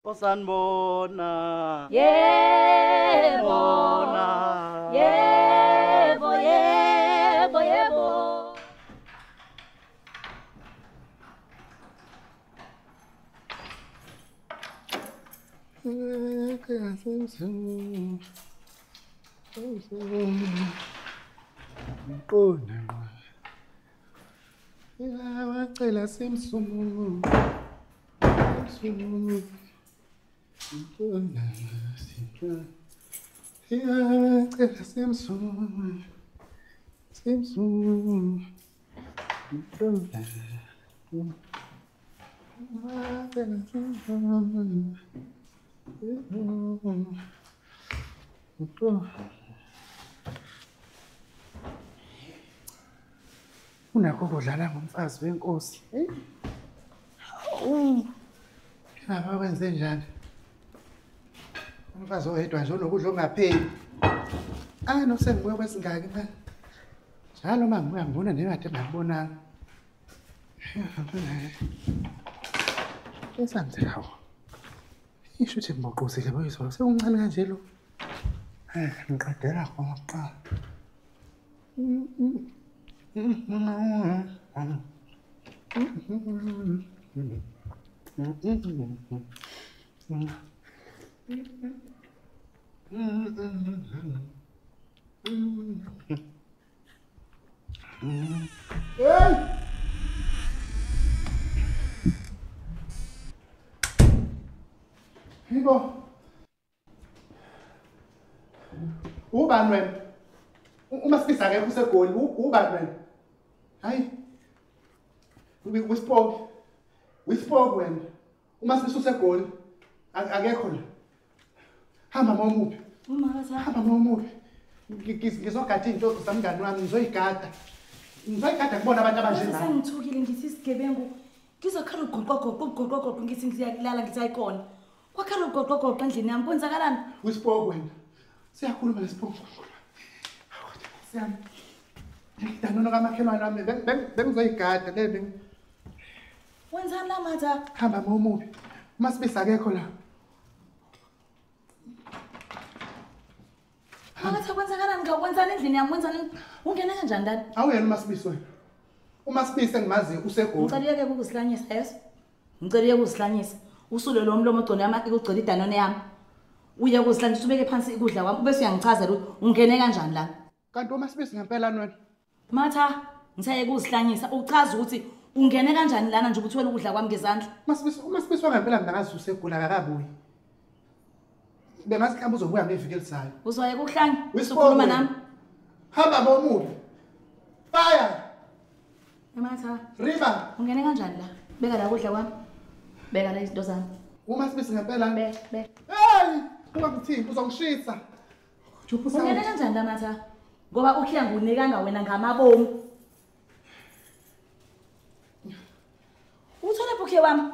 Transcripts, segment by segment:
Osanibona. Yebo. Yebo, yebo, yebo. Wacela simsumu. Unakho kudlala ngomfazi wenkosi. Ngaba wenze njani? Umfazi oyedwa nje unokudla ongapheli. Nosengibuye kwesingaki manje. Njalo mangibuya ngibona nekade ngakubonanga. Esanze hawo. Isho ukuthi ngiboqozile boyizolo sewuncane kanje lo. Ngiqedela khona kuqala. Hibo. Ubani wena? Uma sifisa akekho usegoli, ubani wena? Hayi. Wispoke wena. Uma sifisa usegoli, akekho la. Hamba mawumupi. Hamba mawumupi. Ngizogada into zamngani wami, ngizoyigada. Ngizoyigada ngibona abantu abanjena. Sengithukile ngithi isigebengu. Ngizokhala ugoqogoqo ngithi ngiyalala ngithi ayikona. Wakhala ugoqogoqo endlini yami kwenzakalani? Wispoke wena. Siyakhuluma lesiphoqo. Siyami. Ngidanono kamakhelwane wami bengizoyigada le. Wenzani la matha? Hamba mawumupi. Uma sibisa akekho la. Makatha kwenzakalani ngakwenzani endlini yami wenzani? Ungena kanjani ndani? Awuyena uMasibisi wena. uMasibisi engimazi usegoli. Ngicela ukusihlanyisa yes. Ngicela ukusihlanyisa. Usule lo mlomo ogcona yami ukugcina idanone yami. Uya kusihlanyisa ubeke phansi ikudla kwami bese uyangichazela ukuthi ungene kanjani la. Kanti uMasibisi ngempela wena. Matha, ngisaye kusihlanyisa uchaza ukuthi ungene kanjani lana nje ukuthi wena ukudla kwami ngezandla. uMasibisi wangempela mina ngazi usegoli akakabuyi. Bengazi mhlawumbe uzobuya ngeviki elizayo. Uzoye kuhlanya usukhuluma nami. Hamba bomubi. Fire. Matha. Riba. Ungene kanjani la? Beka la kudla kwami. Beka la izinto zami. uMasibisi ngempela. Be. Hey, ungangithini uzongishisa. Ungene kanjani la Matha? Ngoba ukhiya ngunikanga wena ngamabomu. Uthole bukhe wami.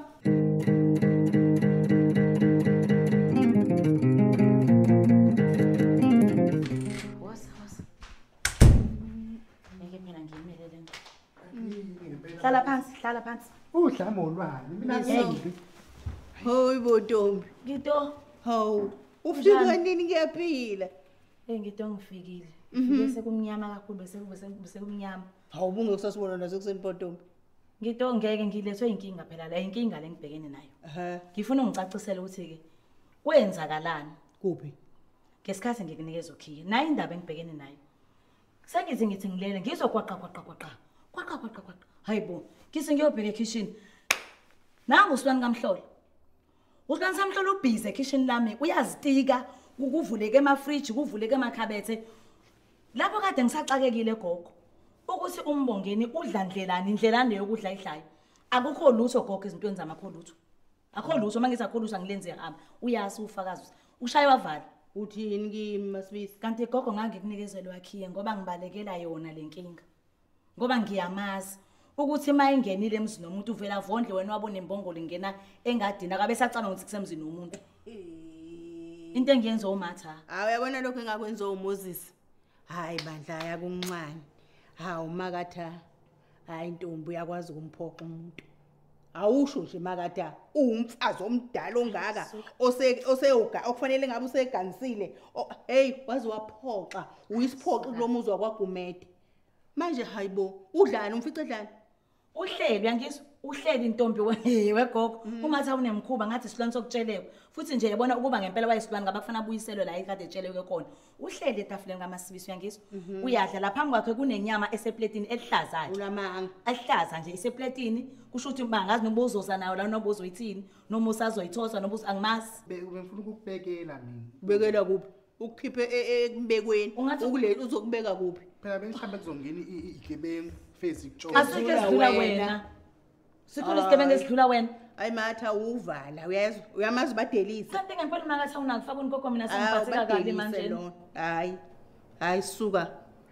Hlala phansi. Udlamo lwani? Mina ngiyini? Hoyi bodombi. Ngito. Hawu, ufika nini ngiyaphila? Ngito ngifikile. Bese kumnyama kakhulu bese kumnyama. Hawu bunge kusasibona nazo kuseni bodombi. Ngito ngeke ngilethwe inkinga phela la inkinga lengibhekene nayo. Ngifuna ungicacisele ukuthi ke kwenzakalani kuphi? Ngesikhathi ngikunikeza ukhiye. Nayi indaba engibhekene nayo. Sengithi ngilele ngizokwaqa. Hayibo, ngise ngiyobheka ekitchen. Nangu usibani kamhlolo. Usibani samhlolo ubhize ekitchen lami uyazitika ukuvuleka emafridge, kuvuleka emakhabethe. Lapho kade ngisaxakekile gogo. Ukuthi umbongeni udla indlelane yokudla idlayo. Akukho lutho gogo ezintweni zamakho lutho. Akho lutho mangithi akho lutho angilenze yahamba. Uyasi ufakazi. Ushaye wavala. Uthini kimi Masibisi? Kanti gogo ngangikunikezela wakhiye ngoba ngibalekela yona lenkinga. Ngoba ngiyamazi ukuthi mayingenile emzini nomuntu uvela vondle wena wabona imbongolo ingena engadini akabe sacana ukuthi kusemzini nomuntu. Into engiyenza uMatha. Hawu uyabona lokho engakwenza uMoses. Hayi bandla yakuncane. Hawu makatha. Hayi intombi uyakwazi ukumphoqa umuntu. awusho nje makada uwumfazi omdala ongaka okufanele ngabe useganisile hey wazi waphoxa uyisiphoxi kulomuzi wakwaGumede manje hayibo udlani umfice edlani uhleli yangizwa uhleli intombi wegogo ungathi awunemkhuba ngathi isilwane sokutsheleka futhi nje yabona ukuba ngempela wayisilwane ngabafana buyiselwe la ikade etsheleke khona uhleli etafuleni kaMasibiso yangizwa uyadla lapha phambi kwakhe kunenyama esepletini elihlazayo ulamanga alihlaza nje isepletini kusho ukuthi bangazi noba uzoza nayo la noba uzoyithini noma usazoyithosa noba angimazi bengifuna ukukubekela mina ubekela kuphi ukukhiphe ekubekweni ukuleli uzokubeka kuphi phela bengihambe kuzongena igebengu face ikutshona asike sidlula wena sikhona isigebengu esidlula wena ayi matha uvala uyezwa uyamazi badelisa kanti ngempela makathi awunakufaka unkoko mina sengiphatheka kabi manje hayi suka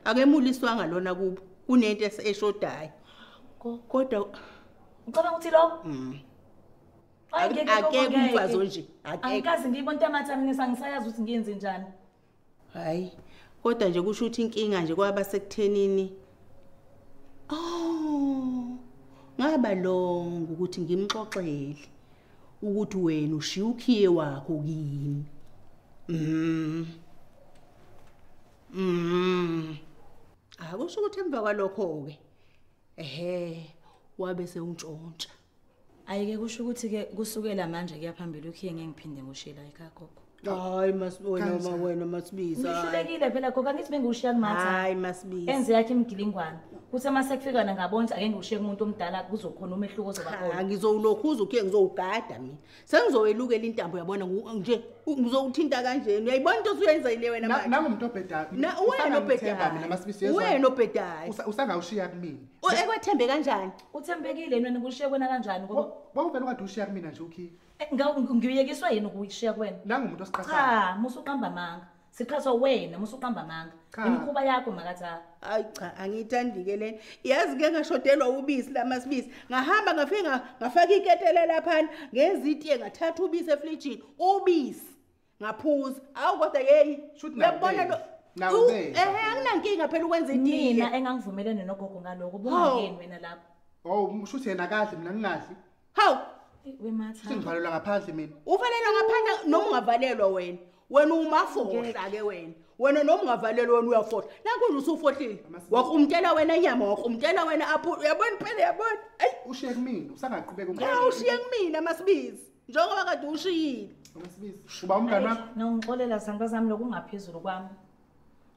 akemuliswanga lona kubo kunento eshodayo kodwa ucabanga ukuthi lo akeke umfazi nje angikazi ngiyibona tamatha mina sangisayazi ukuthi ngiyenze njani hayi kodwa nje kusho ukuthi inkinga nje kwaba sekuthenini ngaba longa ukuthi ngimxoxele ukuthi wena ushiya ukhiye wakho kimi akusho ukuthi emva kwalokho ke wabe sewuntshontsha ayike kusho ukuthi ke kusukela manje kuyaphambili ukhiye ngeke ngiphinde ngushila ekhaya gogo hayi wena Masibiso ngihlulekile phela gogo angithi bengushiya kumatha hayi Masibiso enze yakhe imgilingwane kuthi uma sekufika ngabona ake ngushiye kumuntu omdala kuzokhona umehluko ozobakhona ngizowulokhuza ukhe ngizowugada mina sengizoyelukela intambo yabona nje ngizowuthinta kanjeni uyayibona into osuyenzile wena manje nangumuntu obhedayo wena obhedayo mina Masibiso wena obhedayo usangawushiya kumina ekwethembe kanjani uthembekile wena kushiye kwena kanjani ngoba bawuvela ukade ushiya kumina nje ukhiye ngiyekiswa yini ukuyishiya kwena nangumuntu osiqhathayo cha musuqamba manga siqhathwa wena musuqamba manga imikhuba yakho makatha hayi cha angithandi-ke lena yazi ke ngashodelwa ubisi la Masibiso ngahamba ngafika ngafaka iketele laphana ngenza itiye ngathatha ubisi efrijini ubisi ngaphuza awu kodwa yeyi uyabona lo anginankinga phela ukwenza itiye mina engangivumelene nogogo ngaloko bungangeni wena lapho usho ukuthi yena kadli mina ngingadli hawu wematha sengivalelwa ngaphandle mina uvalelwa ngaphandle noma ungavalelwa wena umafohla ke wena noma ungavalelwa wena uyafohla nakunje usufohlile wakumtela wena inyama wakumtela wena apho uyabona phela yabona ayi ushiye kumina usangaqhubeka ushiye kumina Masibiso njengoba kade ushiyile Masibiso uba umngani wakho nongixolela sangazi sami lokungaphezulu kwami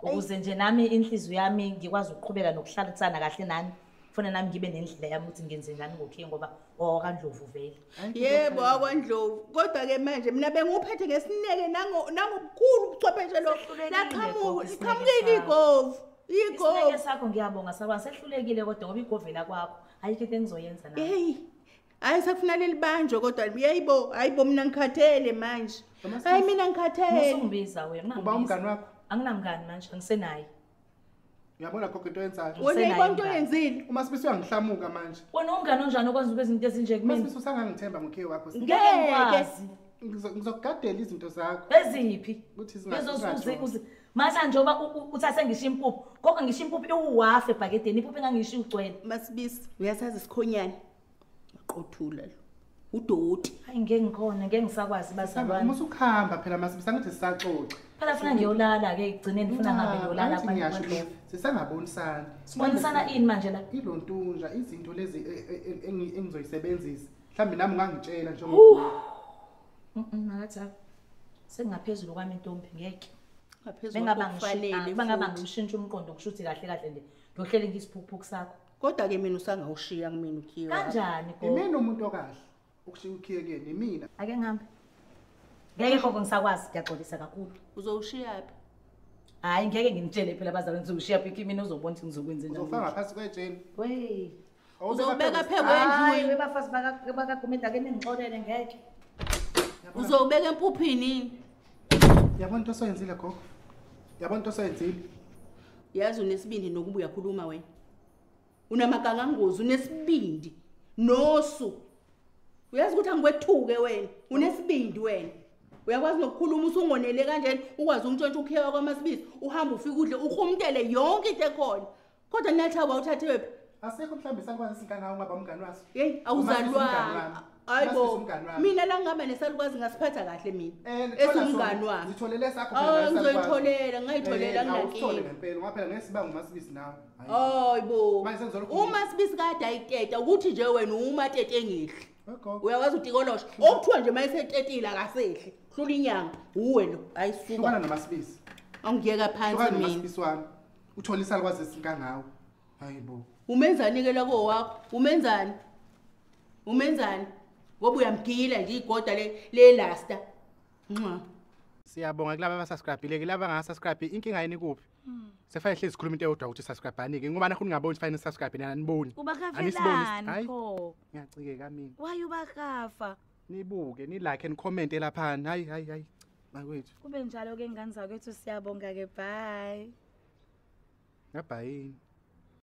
ukuze nje nami inhliziyo yami ngikwazi ukuqhubeka nokuhlalisana kahle nani funa nami ngibe nendlela yami ukuthi ngenze njani ngokhiye ngoba wakwandlovu vele yebo wakwandlovu kodwa ke manje mina benguphethe ngesineke nangobukhulu ubuchwepheshe lo laqhamukile igovu isineke sakho ngiyabonga sakwa sehlulekile kodwa ngoba igovela kwakho ayikho into engizoyenza nawe hey hayi sakufanele libanjwe kodwa hayibo mina ngikhathele manje hayi mina ngikhathele usungbiza wena uba umngani wakho anginamngani manje angisenayo uyabona gogo into yenzayo wena yibona into yenzile uMasibiso uyangihlamuka manje wena ungani onjani okwazi ukwezinto ezinje kumina uMasibiso usangangithemba ngokhiye wakho ngeke ngizokugadela izinto zakho eziphi ukuthi uze manje njoba uthathe ngisho impuphu gogo ngisho impuphu iwafe ebhakedeni impuphu engangisho ugcwele Masibiso uyasazi isikhonyane maqothula lo udoti hayi ngeke ngikhona ngeke ngisakwazi bazalwane uma usukhamba phela Masibiso angithi sisaxoxa phela funa ngiyolala ke igcine ngifuna ngabe ngiyolala kwanje sisangabonisana sibonisana ini manje la ilontunja izinto lezi engizoyisebenzisa mhlambe nami ungangitshela njengoba ngathi sengaphezulu kwami intombi ngeke ngaphezulu bengaba ngishintsha umqondo kushuthi kahle kahle nje ngiyohlela ngisiphuphuku sakho kodwa ke mina usangawushiya kumina ukhiye kanjani mina umuntu okahle ukushiya ukhiye kuyena imina ake ngihambe ngeke gogo ngisakwazi ngiyaxolisa kakhulu uzowushiya phi hayi ngeke ngimtshele phela abazalwane ngizoshiya phi mina uzobona ukuthi ngizokwenza njani uzofaka ngaphansi kwejeni wey uzobeka phe kwendlu webafazi bakaGumede ake ningixolele ngeke uzobeka empuphini yabona into soyenzile gogo yabona into soyenzile yazi unesibindi nokuba uyakhuluma wena unamaganga ngozi unesibindi nosu uyazi ukuthi angikwethuke wena unesibindi wena uyakwazi nokukhuluma usungonele kanjeni ukwazi umntshontsha ukhiye kwaMasibiso uhamba ufika udle ukhumtele yonke into ekhona kodwa nathi awuthathe wephi Asekho mhlawumbe sakwazi isinkana ungaba umngani waso. Hey, awuzalwa. Hayibo. Mina la ngihamba nesalukwazi ngasiphatha kahle mina. Esumngani wami. Zitholele sakho phela. Ngizoyitholela, ngayitholela nginakingi. Ngempela ngoba phela ngesibanga uMasibisi nawe. Hayibo. uMasibisi kade ayiteta ukuthi nje wena umatete engihle. Uyakwazi utikolosha. Okuthiwa nje mayisetetile akasehle. Hlula inyanga uwe lo. Ayisuka. Hlukana noMasibisi. Angiyeka phansi mina. Hlukana noMasibisi wami. Uthola isalukwazi esinkana ngawe. Hayibo. Umenzani ke lako wakho? Umenzani? Ngoba uyamgila nje igoda le lasta. Siyabonga kulabo abasubscribe ke laba ngasubscribe inkinga yini kuphi? Sefane hlezi sikhuluma into eyodwa ukuthi subscribe anike ngoba nakho ningaboni fine subscribe nina niboni. Ubakafelani pho? Ngiyacikeka mina. Why ubakafa? Nibuke ni like and comment lapha. Hayi. Makwethu. Kube njalo ke ngane zakwethu siyabonga ke bye. Bye.